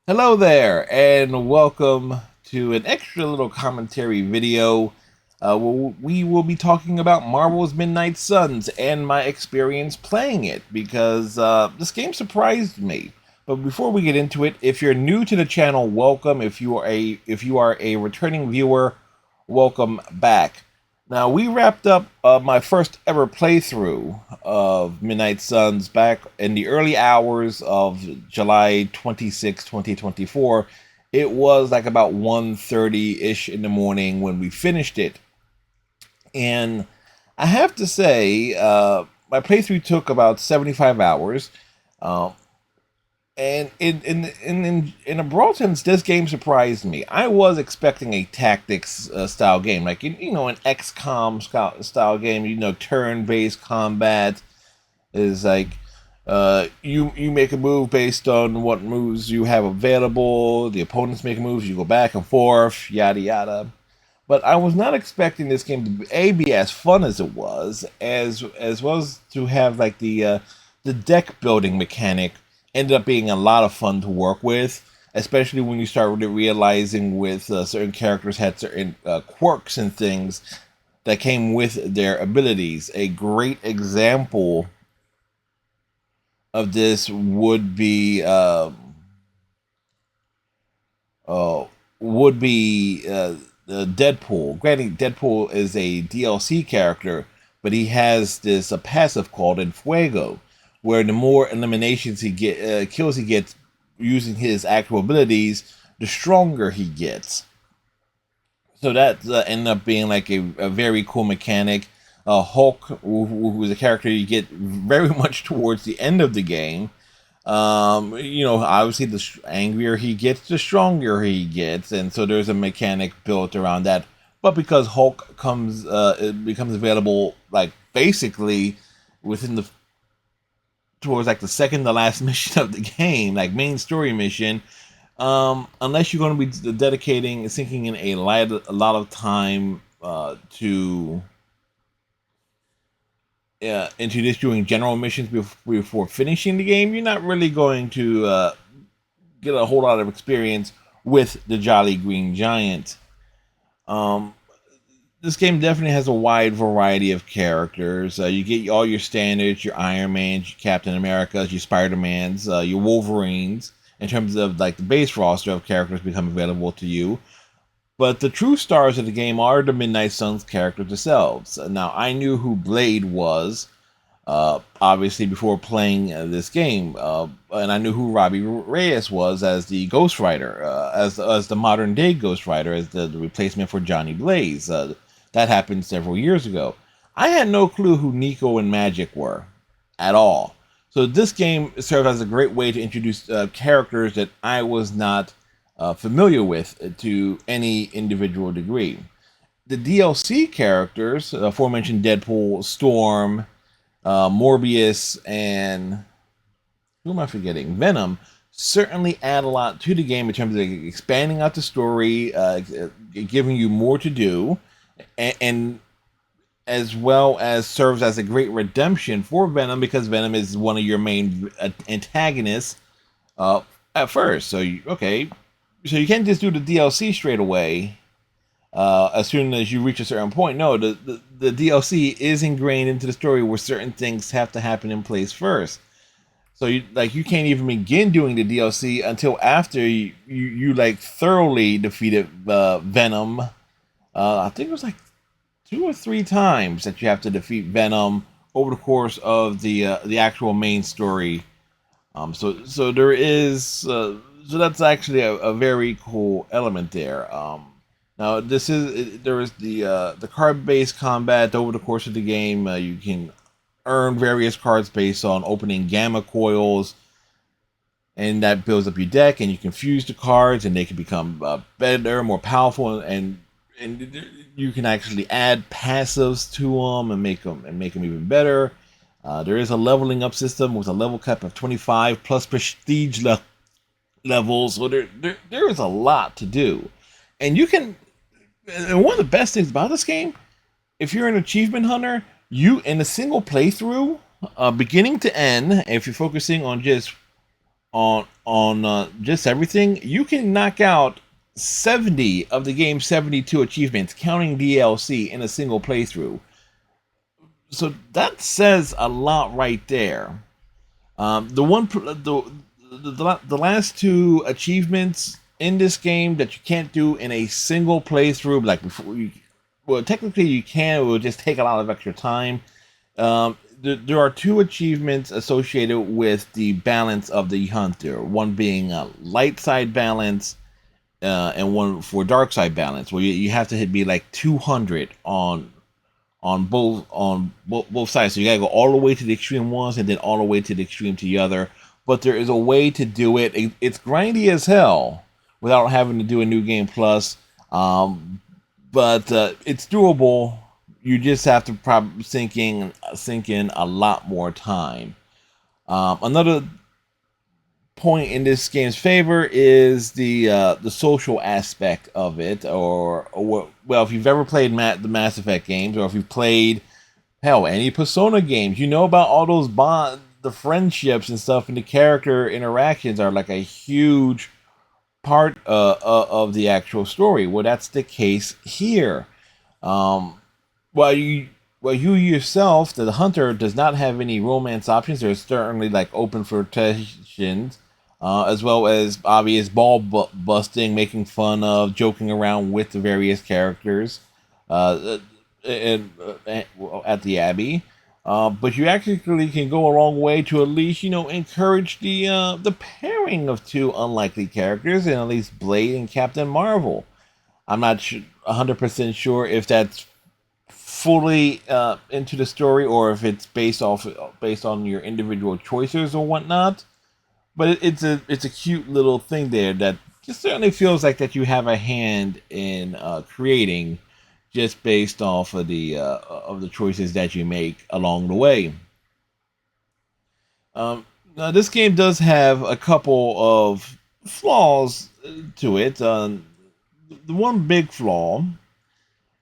Hello there, and welcome to an extra little commentary video. Where we will be talking about Marvel's Midnight Suns and my experience playing it because this game surprised me. But before we get into it, if you're new to the channel, welcome. If you are a returning viewer, welcome back. Now we wrapped up my first ever playthrough of Midnight Suns back in the early hours of July 26, 2024. It was like about 1:30 ish in the morning when we finished it. And I have to say, my playthrough took about 75 hours. Um, and in a broad sense, this game surprised me. I was expecting a tactics style game, like an XCOM style game. Turn-based combat is like you make a move based on what moves you have available. The opponents make moves, you go back and forth, yada yada. But I was not expecting this game to be as fun as it was, as well as to have like the deck building mechanic ended up being a lot of fun to work with, especially when you start realizing with certain characters had certain quirks and things that came with their abilities. A great example of this would be uh, Deadpool. Granted, Deadpool is a DLC character, but he has this passive called Enfuego, where the more eliminations kills he gets using his actual abilities, the stronger he gets. So that ended up being like a very cool mechanic. Hulk, who is a character you get very much towards the end of the game, obviously the angrier he gets, the stronger he gets, and so there's a mechanic built around that. But because Hulk it becomes available like basically within the towards like the second to last mission of the game, like main story mission. Unless you're going to be dedicating, sinking in a lot of time to into this doing general missions before finishing the game, you're not really going to get a whole lot of experience with the Jolly Green Giant. Um, this game definitely has a wide variety of characters. You get all your standards, your Iron Mans, your Captain Americas, your Spider Mans, your Wolverines. In terms of like the base roster of characters become available to you, but the true stars of the game are the Midnight Suns characters themselves. Now, I knew who Blade was, obviously, before playing this game, and I knew who Robbie Reyes was as the Ghost Rider, as the modern day Ghost Rider, as the replacement for Johnny Blaze. That happened several years ago. I had no clue who Nico and Magic were at all. So this game served as a great way to introduce characters that I was not familiar with to any individual degree. The DLC characters, aforementioned Deadpool, Storm, Morbius, and who am I forgetting? Venom, certainly add a lot to the game in terms of expanding out the story, giving you more to do, and as well as serves as a great redemption for Venom because Venom is one of your main antagonists uh, at first. So you can't just do the DLC straight away as soon as you reach a certain point. No, the DLC is ingrained into the story where certain things have to happen in place first. So you can't even begin doing the DLC until after you like thoroughly defeated Venom. I think it was like 2 or 3 times that you have to defeat Venom over the course of the actual main story. So there is so that's actually a very cool element there. Now there is the card based combat over the course of the game. You can earn various cards based on opening gamma coils, and that builds up your deck. And you can fuse the cards, and they can become better, more powerful, and you can actually add passives to them and make them even better. There is a leveling up system with a level cap of 25 plus prestige levels. So there is a lot to do, and you can. And one of the best things about this game, if you're an achievement hunter, you in a single playthrough, beginning to end, if you're focusing on just on just everything, you can knock out 70 of the game's 72 achievements, counting DLC, in a single playthrough. So that says a lot right there. The last two achievements in this game that you can't do in a single playthrough, like before you, well, technically you can. It will just take a lot of extra time. There are two achievements associated with the balance of the hunter. One being a light side balance, and one for dark side balance, where you have to be like 200 on both sides. So you gotta go all the way to the extreme ones and then all the way to the extreme to the other. But there is a way to do it. It's grindy as hell without having to do a new game plus. But it's doable. You just have to probably sink in a lot more time. Another point in this game's favor is the social aspect of it, or well, if you've ever played the Mass Effect games, or if you've played hell any Persona games, you know about all those the friendships and stuff, and the character interactions are like a huge part of the actual story. Well, that's the case here. Um, while you yourself, the hunter, does not have any romance options, there's certainly like open flirtations, as well as obvious busting, making fun of, joking around with the various characters at the Abbey. But you actually can go a long way to at least, encourage the pairing of two unlikely characters, and at least Blade and Captain Marvel. I'm not 100% sure if that's fully into the story, or if it's based on your individual choices or whatnot. But it's a cute little thing there that just certainly feels like that you have a hand in creating, just based off of the choices that you make along the way. Now this game does have a couple of flaws to it. The one big flaw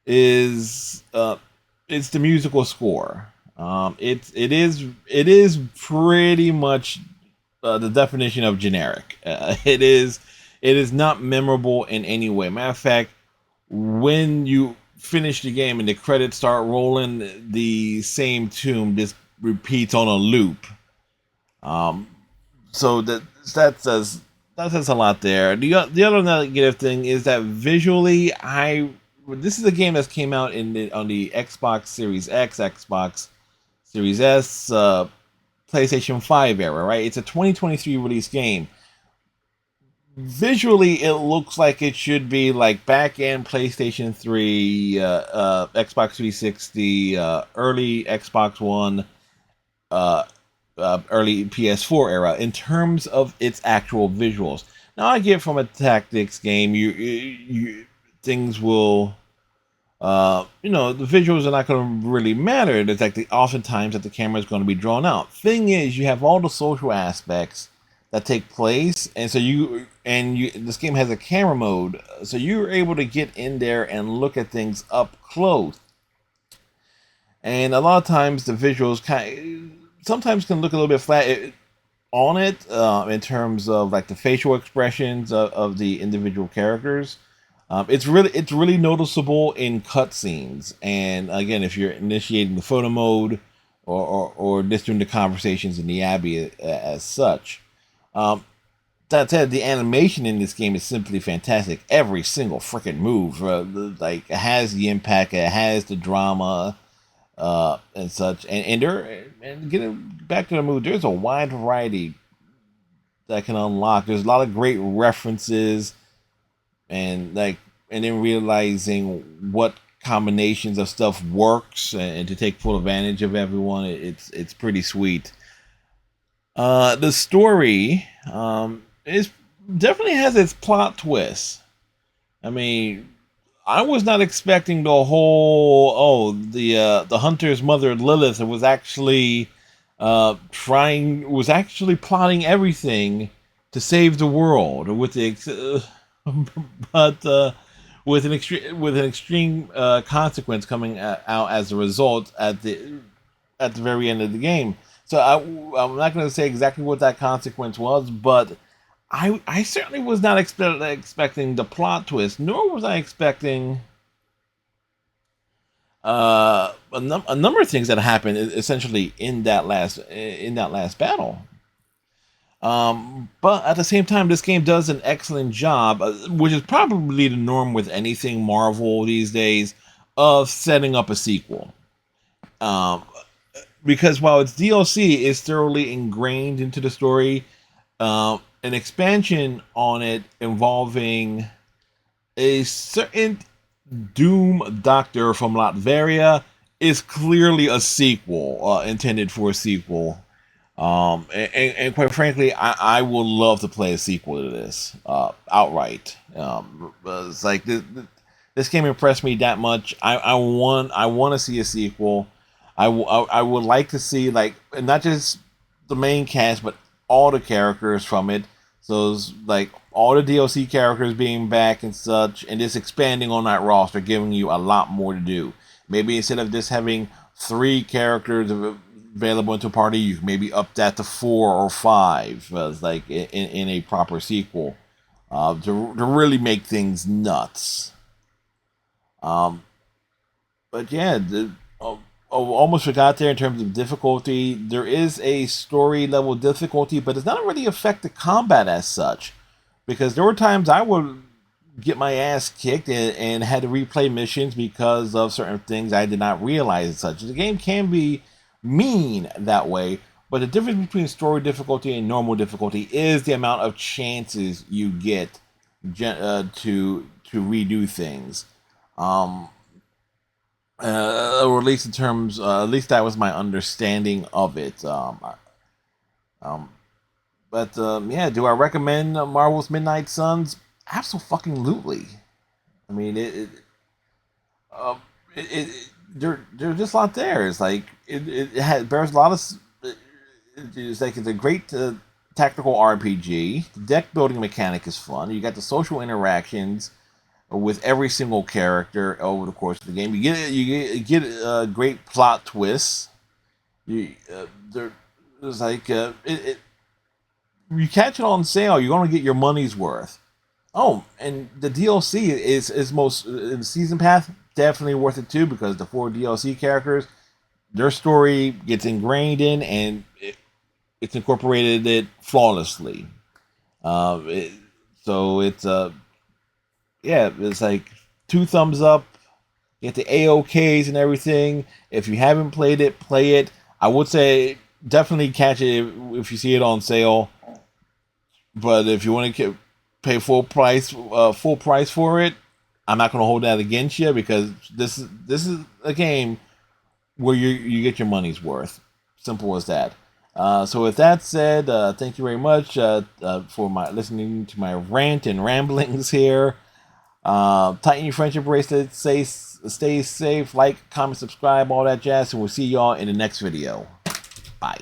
is it's the musical score. It is pretty much the definition of generic. It is not memorable in any way. Matter of fact, when you finish the game and the credits start rolling, the same tune just repeats on a loop. Um, so that says a lot there. The other negative thing is that visually, this is a game that came out on the Xbox Series X, Xbox Series S, PlayStation 5 era, right? It's a 2023 release game. Visually, it looks like it should be like back end PlayStation 3, Xbox 360, early Xbox One, uh, early PS4 era in terms of its actual visuals. Now, I get from a tactics game, you things will, the visuals are not going to really matter. It's like oftentimes that the camera is going to be drawn out. Thing is, you have all the social aspects that take place, and so this game has a camera mode, so you're able to get in there and look at things up close. And a lot of times the visuals sometimes can look a little bit flat on it, in terms of like the facial expressions of the individual characters. It's really noticeable in cutscenes, and again, if you're initiating the photo mode, or just doing the conversations in the Abbey as such. Um, that said, the animation in this game is simply fantastic. Every single freaking move, like, it has the impact, it has the drama, and such. And getting back to the movie, there's a wide variety that can unlock. There's a lot of great references, and then realizing what combinations of stuff works, and to take full advantage of everyone. It's pretty sweet. The story is definitely has its plot twists. I mean, I was not expecting the whole, the hunter's mother Lilith was actually plotting everything to save the world, with the but with an extreme consequence coming out as a result at the very end of the game. So I'm not going to say exactly what that consequence was, but I certainly was not expecting the plot twist, nor was I expecting a number of things that happened essentially in that last battle. But at the same time, this game does an excellent job, which is probably the norm with anything Marvel these days, of setting up a sequel. Um, because while its DLC is thoroughly ingrained into the story, an expansion on it involving a certain Doom Doctor from Latveria is clearly a sequel, intended for a sequel. And quite frankly, I would love to play a sequel to this outright. It's like this game impressed me that much. I want to see a sequel. I would like to see, like, not just the main cast, but all the characters from it. So it's like all the DLC characters being back and such, and just expanding on that roster, giving you a lot more to do. Maybe instead of just having 3 characters available into a party, you maybe up that to 4 or 5, like in a proper sequel, to really make things nuts. But yeah, almost forgot there in terms of difficulty. There is a story level difficulty, but it's not really affect the combat as such, because there were times I would get my ass kicked and had to replay missions because of certain things I did not realize and such. The game can be mean that way, but the difference between story difficulty and normal difficulty is the amount of chances you get to redo things. Or at least in terms, at least that was my understanding of it. Yeah, do I recommend Marvel's Midnight Suns? Absolutely. I mean, um, there's just a lot there. It's like it bears a lot of. It's like it's a great tactical RPG. The deck building mechanic is fun. You got the social interactions with every single character over the course of the game. You get great plot twists. There's like you catch it on sale, you're gonna get your money's worth. Oh, and the DLC is most in the season pass definitely worth it too, because the 4 DLC characters, their story gets ingrained in, and it's incorporated it flawlessly. So it's yeah, it's like 2 thumbs up. You get the AOKs and everything. If you haven't played it, play it. I would say definitely catch it if you see it on sale. But if you want to pay full price for it, I'm not going to hold that against you, because this is a game where you get your money's worth. Simple as that. So with that said, thank you very much for listening to my rant and ramblings here. Tighten your friendship bracelet. Stay safe. Like, comment, subscribe, all that jazz, and we'll see y'all in the next video. Bye.